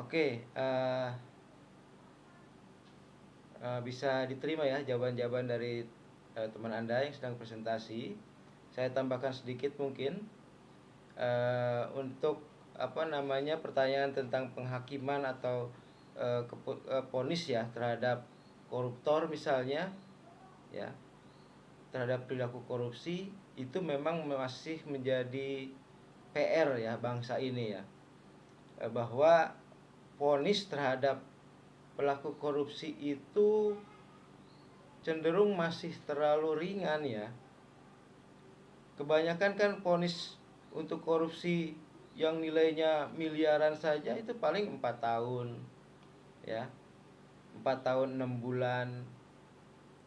Oke, bisa diterima ya jawaban-jawaban dari teman Anda yang sedang presentasi. Saya tambahkan sedikit mungkin untuk pertanyaan tentang penghakiman atau vonis ya terhadap koruptor misalnya, ya, terhadap perilaku korupsi itu memang masih menjadi PR ya bangsa ini ya. Bahwa vonis terhadap pelaku korupsi itu cenderung masih terlalu ringan ya. Kebanyakan kan vonis untuk korupsi yang nilainya miliaran saja itu paling 4 tahun ya, 4 tahun 6 bulan.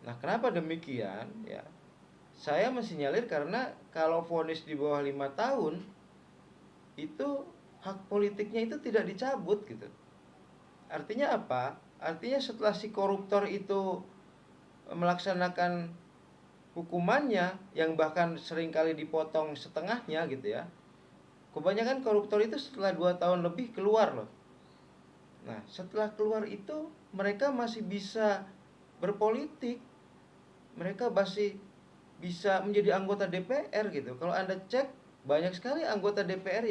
Nah, kenapa demikian ya? Saya masih nyalir karena kalau vonis di bawah 5 tahun itu hak politiknya itu tidak dicabut gitu. Artinya apa? Artinya setelah si koruptor itu melaksanakan hukumannya yang bahkan seringkali dipotong setengahnya gitu ya. Kebanyakan koruptor itu setelah 2 tahun lebih keluar loh. Nah, setelah keluar itu mereka masih bisa berpolitik. Mereka masih bisa menjadi anggota DPR gitu. Kalau Anda cek, banyak sekali anggota DPR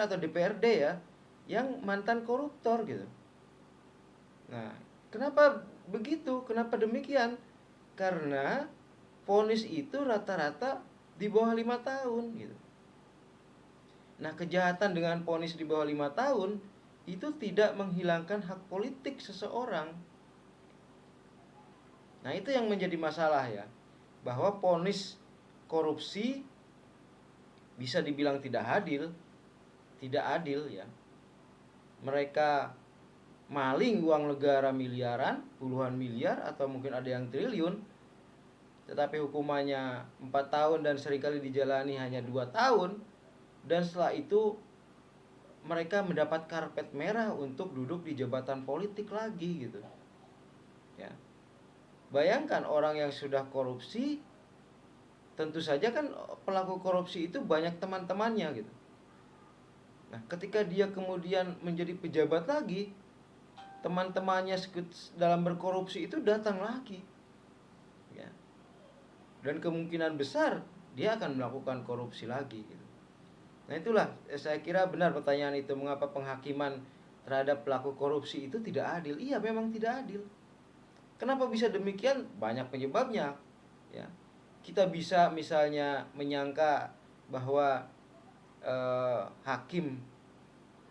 atau DPRD ya, yang mantan koruptor gitu. Nah, kenapa begitu? Kenapa demikian? Karena vonis itu rata-rata di bawah 5 tahun gitu. Nah, kejahatan dengan vonis di bawah 5 tahun itu tidak menghilangkan hak politik seseorang. Nah, itu yang menjadi masalah ya. Bahwa vonis korupsi bisa dibilang tidak adil ya. Mereka maling uang negara miliaran, puluhan miliar atau mungkin ada yang triliun, tetapi hukumannya 4 tahun dan seringkali dijalani hanya 2 tahun, dan setelah itu mereka mendapat karpet merah untuk duduk di jabatan politik lagi gitu ya. Bayangkan orang yang sudah korupsi, tentu saja kan pelaku korupsi itu banyak teman-temannya gitu. Nah, ketika dia kemudian menjadi pejabat lagi, teman-temannya dalam berkorupsi itu datang lagi ya. Dan kemungkinan besar dia akan melakukan korupsi lagi gitu. Nah, itulah saya kira benar pertanyaan itu, mengapa penghakiman terhadap pelaku korupsi itu tidak adil. Iya, memang tidak adil. Kenapa bisa demikian? Banyak penyebabnya ya. Kita bisa misalnya menyangka bahwa hakim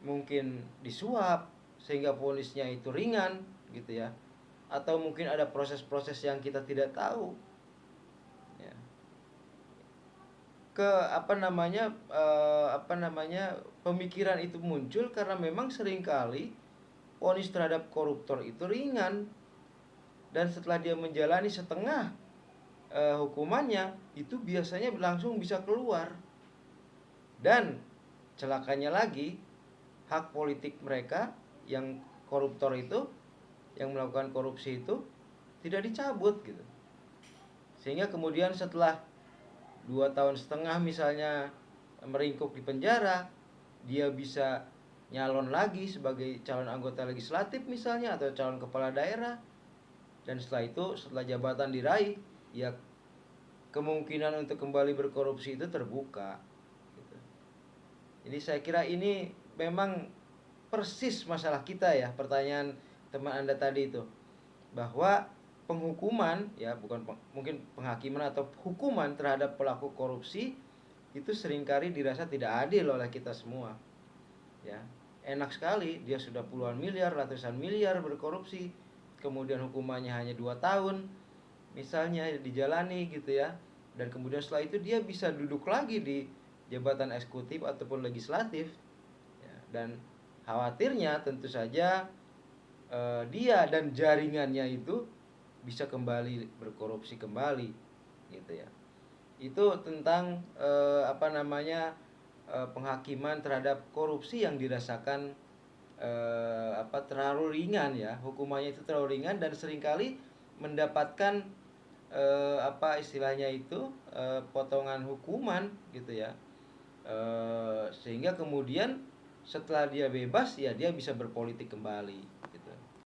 mungkin disuap sehingga vonisnya itu ringan gitu ya. Atau mungkin ada proses-proses yang kita tidak tahu ya. Pemikiran itu muncul karena memang seringkali vonis terhadap koruptor itu ringan, dan setelah dia menjalani setengah hukumannya itu biasanya langsung bisa keluar. Dan celakanya lagi, hak politik mereka yang koruptor itu, yang melakukan korupsi itu, tidak dicabut gitu. Sehingga kemudian setelah 2 tahun setengah misalnya meringkuk di penjara, dia bisa nyalon lagi sebagai calon anggota legislatif misalnya, atau calon kepala daerah. Dan setelah itu, setelah jabatan diraih, ya kemungkinan untuk kembali berkorupsi itu terbuka gitu. Jadi saya kira ini memang persis masalah kita ya, pertanyaan teman Anda tadi itu, bahwa penghukuman ya, mungkin penghakiman atau hukuman terhadap pelaku korupsi itu seringkali dirasa tidak adil oleh kita semua ya. Enak sekali dia sudah puluhan miliar, ratusan miliar berkorupsi, kemudian hukumannya hanya 2 tahun misalnya dijalani gitu ya, dan kemudian setelah itu dia bisa duduk lagi di jabatan eksekutif ataupun legislatif ya. Dan khawatirnya tentu saja dia dan jaringannya itu bisa kembali berkorupsi kembali gitu ya. Itu tentang penghakiman terhadap korupsi yang dirasakan terlalu ringan ya, hukumannya itu terlalu ringan dan seringkali mendapatkan istilahnya itu potongan hukuman gitu ya, sehingga kemudian setelah dia bebas ya dia bisa berpolitik kembali.